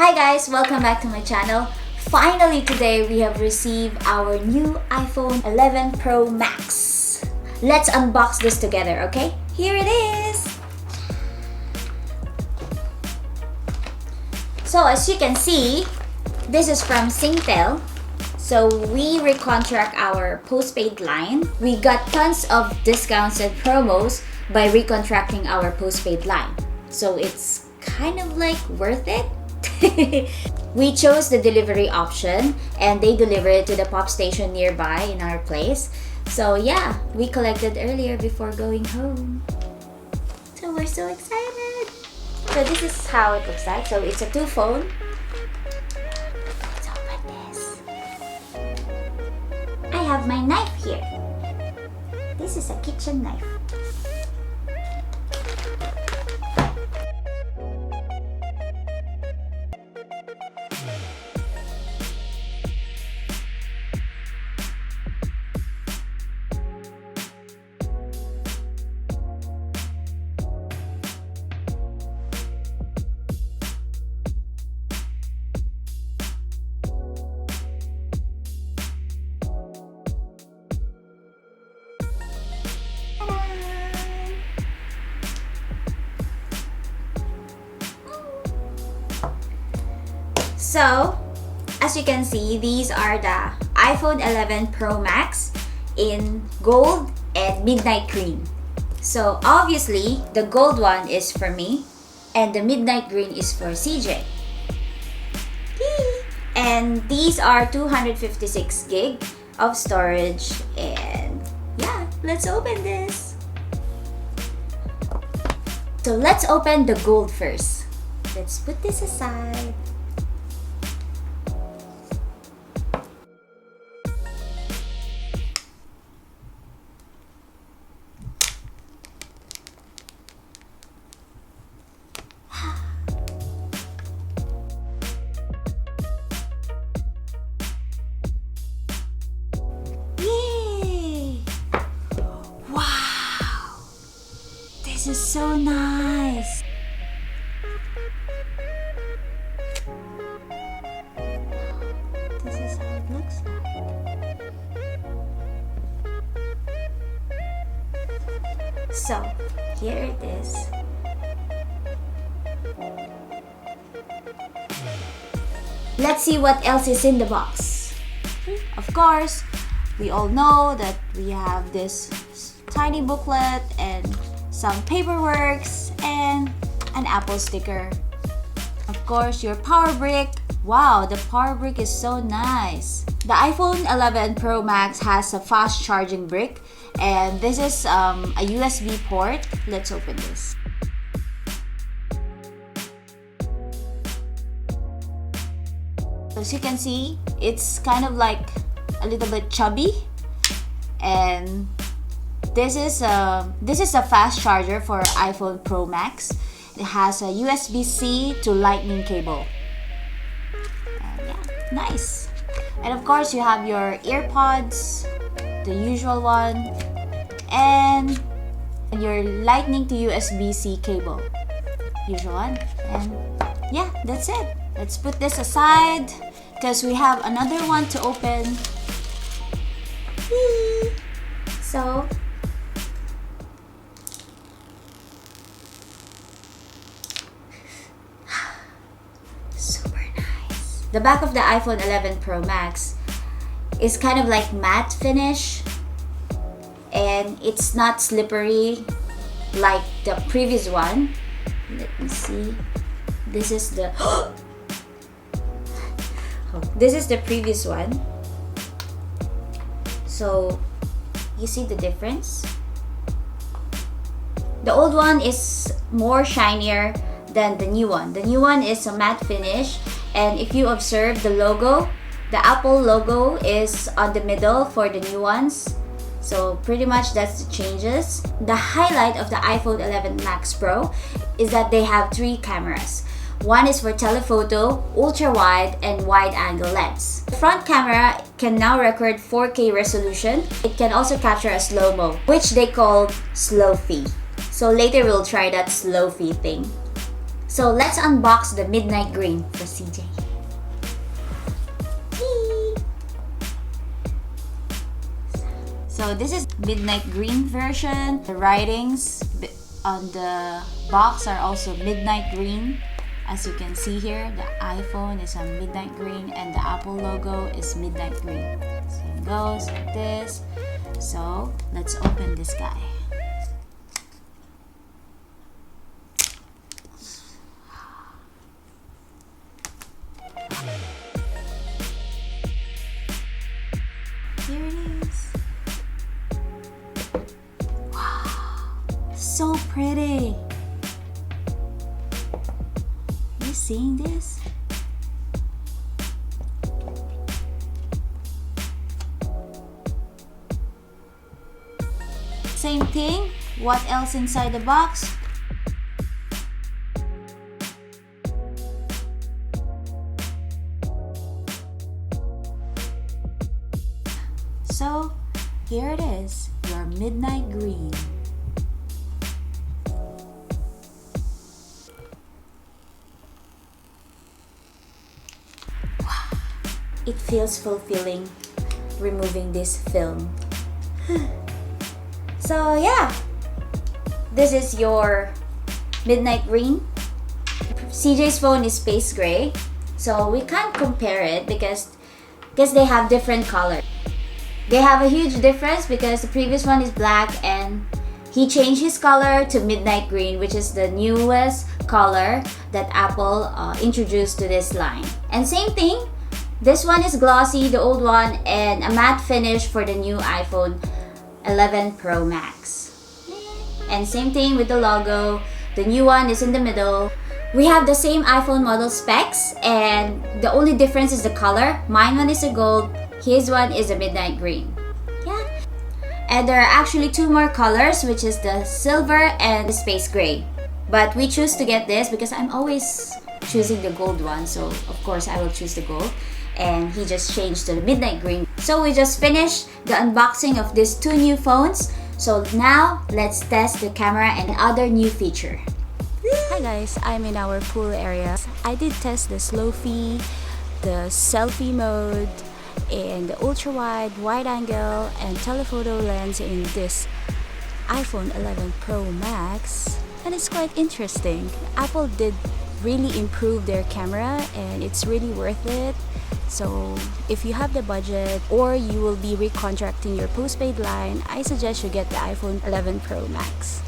Hi guys, welcome back to my channel. Finally today we have received our new iPhone 11 Pro Max. Let's unbox this together, okay? Here it is! So as you can see, this is from Singtel. So we recontract our postpaid line. We got tons of discounts and promos by recontracting our postpaid line. So it's kind of like worth it. We chose the delivery option and they delivered it to the pop station nearby in our place. So yeah, we collected earlier before going home. So we're so excited. So this is how it looks like. So it's a 2-phone. Let's open this. I have my knife here. This is a kitchen knife. So, as you can see, these are the iPhone 11 Pro Max in gold and midnight green. So obviously, the gold one is for me and the midnight green is for CJ. And these are 256 gig of storage, and yeah, let's open this. So let's open the gold first. Let's put this aside. This is so nice. This is how it looks like. So, here it is. Let's see what else is in the box. Of course, we all know that we have this tiny booklet and some paperwork and an Apple sticker. Of course, your power brick. Wow, the power brick is so nice. The iPhone 11 Pro Max has a fast charging brick, and this is a USB port. Let's open this. As you can see, it's kind of like a little bit chubby, and this is a fast charger for iPhone Pro Max. It has a USB-C to Lightning cable. Yeah, nice. And of course, you have your earpods, the usual one, and your Lightning to USB-C cable, usual one. And yeah, that's it. Let's put this aside because we have another one to open. So super nice. The back of the iPhone 11 Pro Max is kind of like matte finish, and it's not slippery like the previous one. Let me see. This is the this is the previous one. So you see the difference? The old one is more shinier than the new one. The new one is a matte finish, and if you observe the logo, the Apple logo is on the middle for the new ones. So pretty much that's the changes. The highlight of the iPhone 11 Max Pro is that they have 3 cameras. One is for telephoto, ultra-wide, and wide-angle lens. The front camera can now record 4K resolution. It can also capture a slow-mo, which they call Slowfie. So later we'll try that Slowfie thing. So let's unbox the midnight green for CJ. So this is midnight green version. The writings on the box are also midnight green. As you can see here, the iPhone is a midnight green and the Apple logo is midnight green. So it goes like this. So let's open this guy. Here it is. Wow, so pretty. You seeing this? Same thing. What else inside the box? So here it is, your midnight green. Wow. It feels fulfilling removing this film. So yeah, this is your midnight green. CJ's phone is space gray, so we can't compare it because they have different colors. They have a huge difference because the previous one is black and he changed his color to midnight green, which is the newest color that Apple introduced to this line. And same thing, this one is glossy, the old one, and a matte finish for the new iPhone 11 Pro Max. And same thing with the logo, the new one is in the middle. We have the same iPhone model specs and the only difference is the color. Mine one is a gold, his one is a midnight green. Yeah. And there are actually two more colors, which is the silver and the space gray. But we choose to get this because I'm always choosing the gold one, so of course I will choose the gold. And he just changed to the midnight green. So we just finished the unboxing of these two new phones. So now let's test the camera and other new feature. Hi guys, I'm in our pool area. I did test the Slowfie, the selfie mode, and the ultra wide angle, and telephoto lens in this iPhone 11 Pro Max, and it's quite interesting. Apple did really improve their camera and it's really worth it. So if you have the budget or you will be recontracting your postpaid line, I suggest you get the iPhone 11 Pro Max.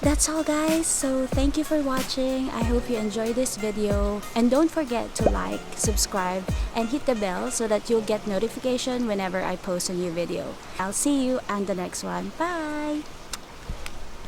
That's all guys, so thank you for watching. I hope you enjoyed this video, and don't forget to like, subscribe, and hit the bell so that you'll get notification whenever I post a new video. I'll see you on the next one. Bye!